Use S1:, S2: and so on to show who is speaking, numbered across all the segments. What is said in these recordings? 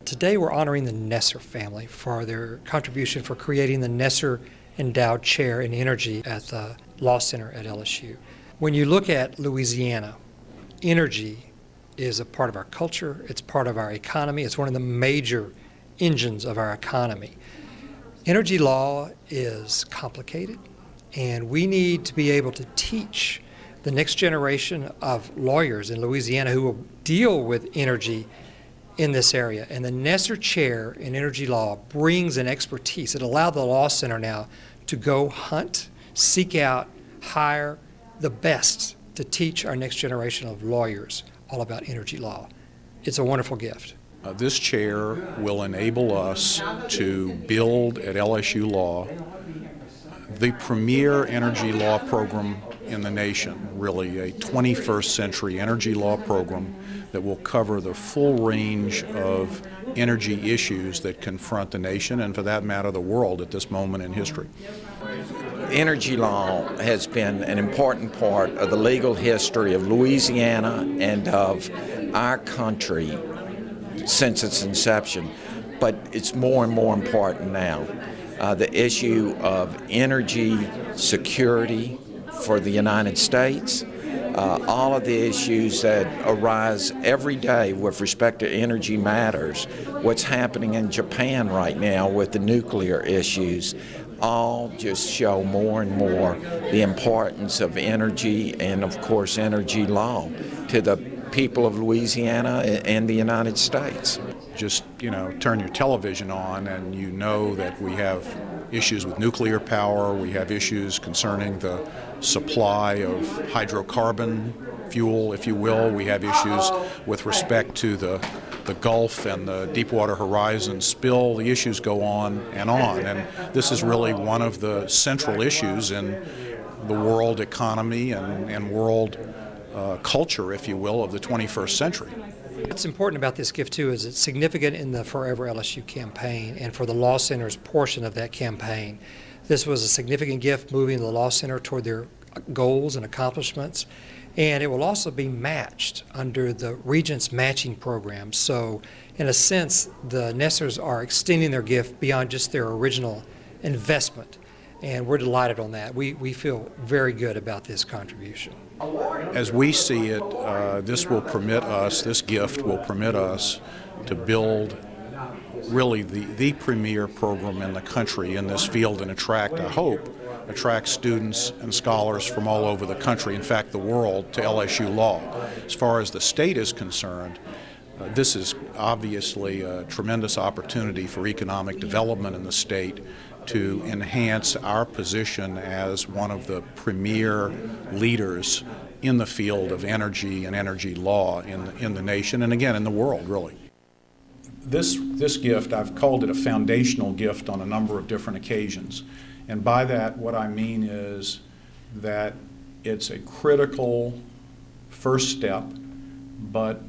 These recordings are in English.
S1: Today we're honoring the Nesser family for their contribution for creating the Nesser Endowed Chair in Energy at the Law Center at LSU. When you look at Louisiana, energy is a part of our culture, it's part of our economy, it's one of the major engines of our economy. Energy law is complicated, and we need to be able to teach the next generation of lawyers in Louisiana who will deal with energy in this area. And the Nesser Chair in Energy Law brings an expertise. It allowed the Law Center now to go hunt, seek out, hire the best to teach our next generation of lawyers all about energy law. It's a wonderful gift.
S2: This chair will enable us to build at LSU Law the premier energy law program in the nation, really a 21st century energy law program that will cover the full range of energy issues that confront the nation and, for that matter, the world at this moment in history.
S3: Energy law has been an important part of the legal history of Louisiana and of our country since its inception, but it's more and more important now. The issue of energy security for the United States, all of the issues that arise every day with respect to energy matters, what's happening in Japan right now with the nuclear issues, all just show more and more the importance of energy and, of course, energy law to the people of Louisiana and the United States.
S2: Just, turn your television on and you know that we have issues with nuclear power, we have issues concerning the supply of hydrocarbon fuel, if you will, we have issues with respect to the Gulf and the Deepwater Horizon spill. The issues go on, and this is really one of the central issues in the world economy and world culture, if you will, of the 21st century.
S1: What's important about this gift, too, is it's significant in the Forever LSU campaign and for the Law Center's portion of that campaign. This was a significant gift moving the Law Center toward their goals and accomplishments, and it will also be matched under the Regents matching program. So, in a sense, the Nessers are extending their gift beyond just their original investment, and we're delighted on that. We feel very good about this contribution.
S2: As we see it, this gift will permit us to build really the premier program in the country in this field and attract students and scholars from all over the country, in fact the world, to LSU Law. As far as the state is concerned, this is obviously a tremendous opportunity for economic development in the state to enhance our position as one of the premier leaders in the field of energy and energy law in the nation and, again, in the world, really. This gift, I've called it a foundational gift on a number of different occasions. And by that, what I mean is that it's a critical first step, but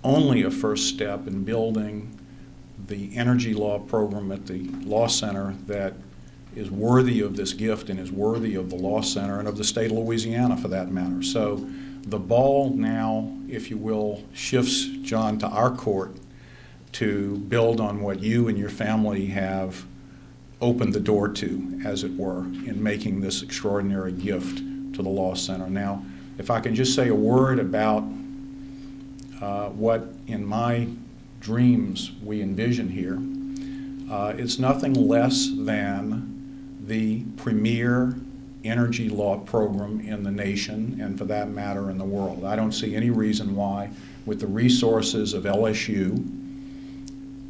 S2: only a first step in building the energy law program at the Law Center that is worthy of this gift and is worthy of the Law Center and of the state of Louisiana, for that matter. So the ball now, if you will, shifts, John, to our court to build on what you and your family have opened the door to, as it were, in making this extraordinary gift to the Law Center. Now, if I can just say a word about what in my dreams we envision here, it's nothing less than the premier energy law program in the nation and, for that matter, in the world. I don't see any reason why, with the resources of LSU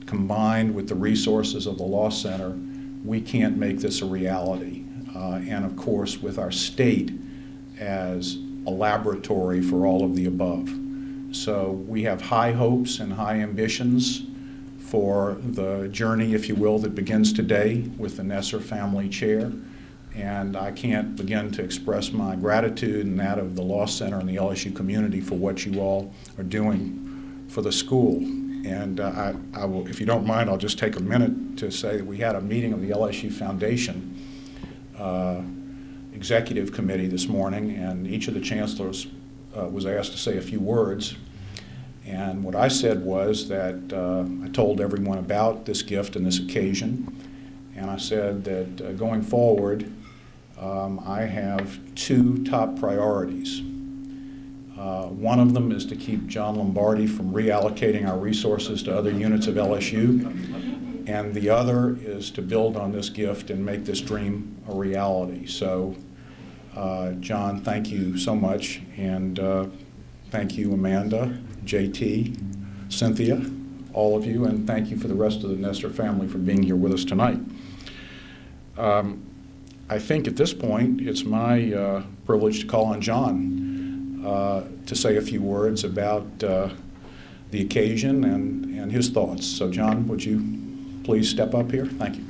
S2: combined with the resources of the Law Center, we can't make this a reality. And of course, with our state as a laboratory for all of the above. So we have high hopes and high ambitions for the journey, if you will, that begins today with the Nesser Family Chair. And I can't begin to express my gratitude and that of the Law Center and the LSU community for what you all are doing for the school. And I will, if you don't mind, I'll just take a minute to say that we had a meeting of the LSU Foundation Executive Committee this morning, and each of the chancellors was asked to say a few words. And what I said was that I told everyone about this gift and this occasion, and I said that going forward, I have two top priorities. One of them is to keep John Lombardi from reallocating our resources to other units of LSU, and the other is to build on this gift and make this dream a reality. So, John, thank you so much, and thank you, Amanda, JT, Cynthia, all of you, and thank you for the rest of the Nesser family for being here with us tonight. I think at this point it's my privilege to call on John to say a few words about the occasion and his thoughts. So John, would you please step up here? Thank you.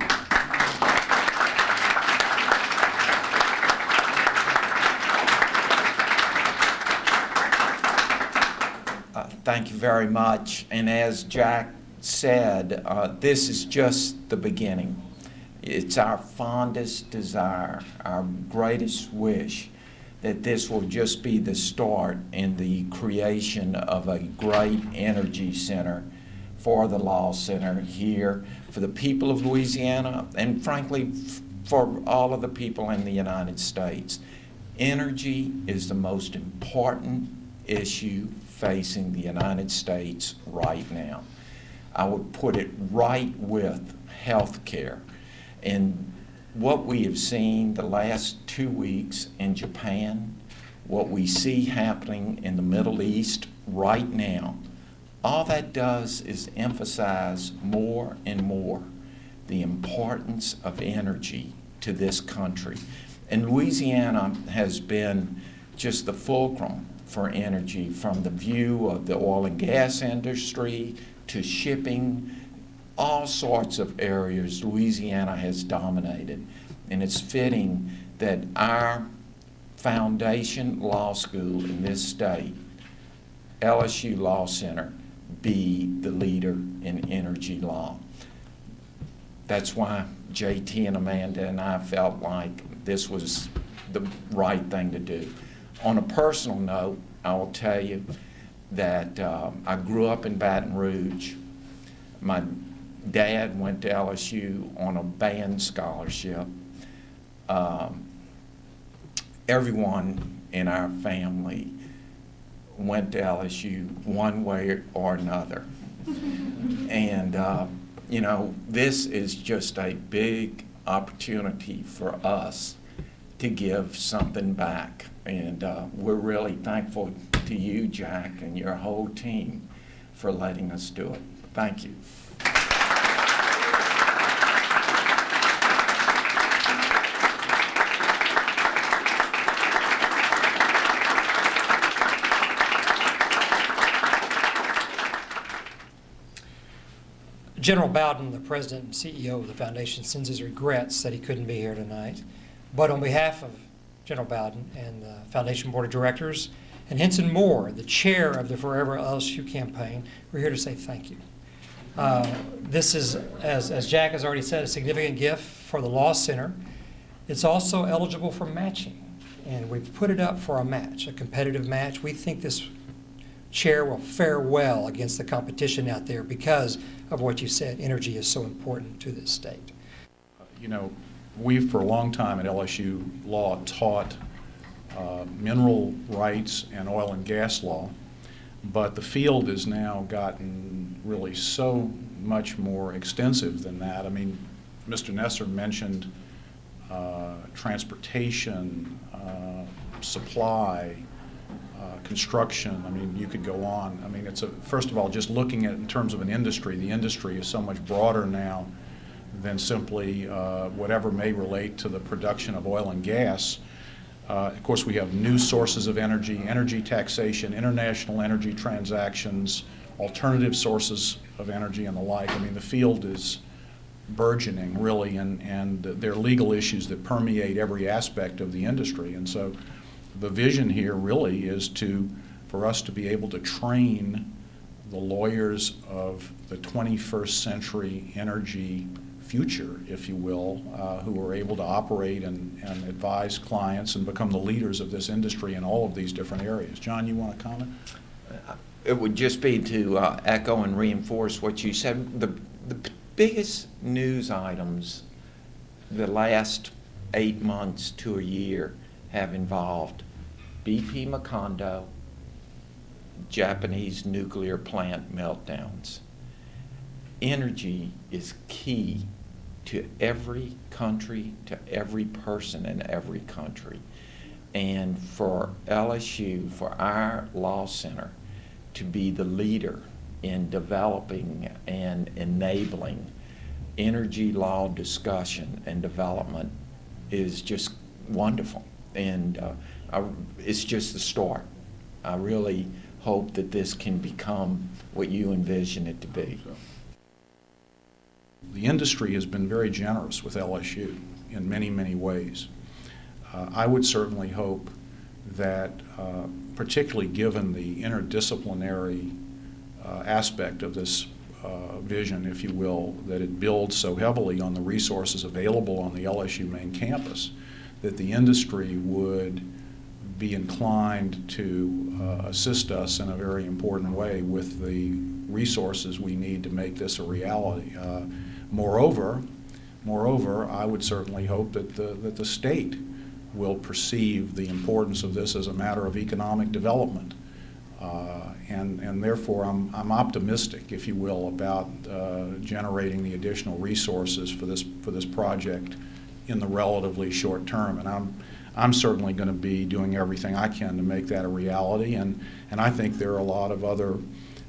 S3: Thank you very much. And as Jack said, this is just the beginning. It's our fondest desire, our greatest wish, that this will just be the start in the creation of a great energy center for the Law Center here, for the people of Louisiana, and frankly, for all of the people in the United States. Energy is the most important issue facing the United States right now. I would put it right with health care. And what we have seen the last 2 weeks in Japan, what we see happening in the Middle East right now, all that does is emphasize more and more the importance of energy to this country. And Louisiana has been just the fulcrum for energy, from the view of the oil and gas industry to shipping, all sorts of areas Louisiana has dominated. And it's fitting that our foundation law school in this state, LSU Law Center, be the leader in energy law. That's why JT and Amanda and I felt like this was the right thing to do. On a personal note, I will tell you that I grew up in Baton Rouge. My dad went to LSU on a band scholarship. Everyone in our family went to LSU one way or another. And, you know, this is just a big opportunity for us to give something back. And we're really thankful to you, Jack, and your whole team for letting us do it. Thank you.
S1: General Bowden, the president and CEO of the foundation, sends his regrets that he couldn't be here tonight. But on behalf of General Bowden and the foundation board of directors, and Henson Moore, the chair of the Forever LSU campaign, we're here to say thank you. This is, as Jack has already said, a significant gift for the Law Center. It's also eligible for matching, and we've put it up for a match, a competitive match. We think this chair will fare well against the competition out there because of what you said. Energy is so important to this state.
S2: You know, we've for a long time at LSU Law taught mineral rights and oil and gas law, but the field has now gotten really so much more extensive than that. I mean, Mr. Nesser mentioned transportation, supply, construction. I mean, you could go on. I mean, it's first of all, just looking at it in terms of an industry, the industry is so much broader now than simply whatever may relate to the production of oil and gas. Of course, we have new sources of energy, energy taxation, international energy transactions, alternative sources of energy and the like. I mean, the field is burgeoning, really, and there are legal issues that permeate every aspect of the industry. And so the vision here really is for us to be able to train the lawyers of the 21st century energy future, if you will, who are able to operate and advise clients and become the leaders of this industry in all of these different areas. John, you want to comment?
S3: It would just be to echo and reinforce what you said. The biggest news items the last 8 months to a year have involved BP Macondo, Japanese nuclear plant meltdowns. Energy is key to every country, to every person in every country. And for LSU, for our law center, to be the leader in developing and enabling energy law discussion and development is just wonderful. And it's just the start. I really hope that this can become what you envision it to be.
S2: The industry has been very generous with LSU in many, many ways. I would certainly hope that, particularly given the interdisciplinary aspect of this vision, if you will, that it builds so heavily on the resources available on the LSU main campus, that the industry would be inclined to assist us in a very important way with the resources we need to make this a reality. Moreover, I would certainly hope that the state will perceive the importance of this as a matter of economic development. And therefore, I'm optimistic, if you will, about generating the additional resources for this project in the relatively short term. And I'm certainly going to be doing everything I can to make that a reality. And I think there are a lot of other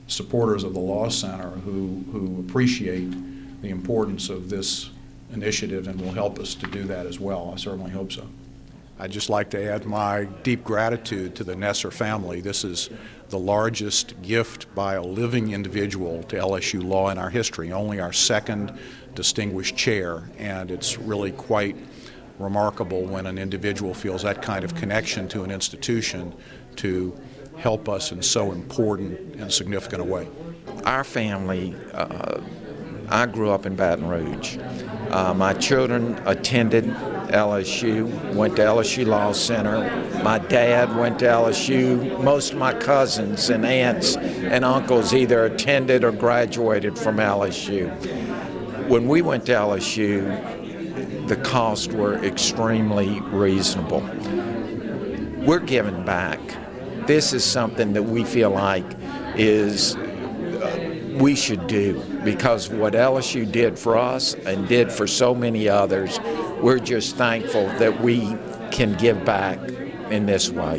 S2: supporters of the Law Center who appreciate the importance of this initiative and will help us to do that as well. I certainly hope so. I'd just like to add my deep gratitude to the Nesser family. This is the largest gift by a living individual to LSU law in our history, only our second distinguished chair, and it's really quite remarkable when an individual feels that kind of connection to an institution to help us in so important and significant a way.
S3: Our family, I grew up in Baton Rouge. My children attended LSU, went to LSU Law Center. My dad went to LSU. Most of my cousins and aunts and uncles either attended or graduated from LSU. When we went to LSU, the costs were extremely reasonable. We're giving back. This is something that we feel like is we should do, because what LSU did for us and did for so many others, we're just thankful that we can give back in this way.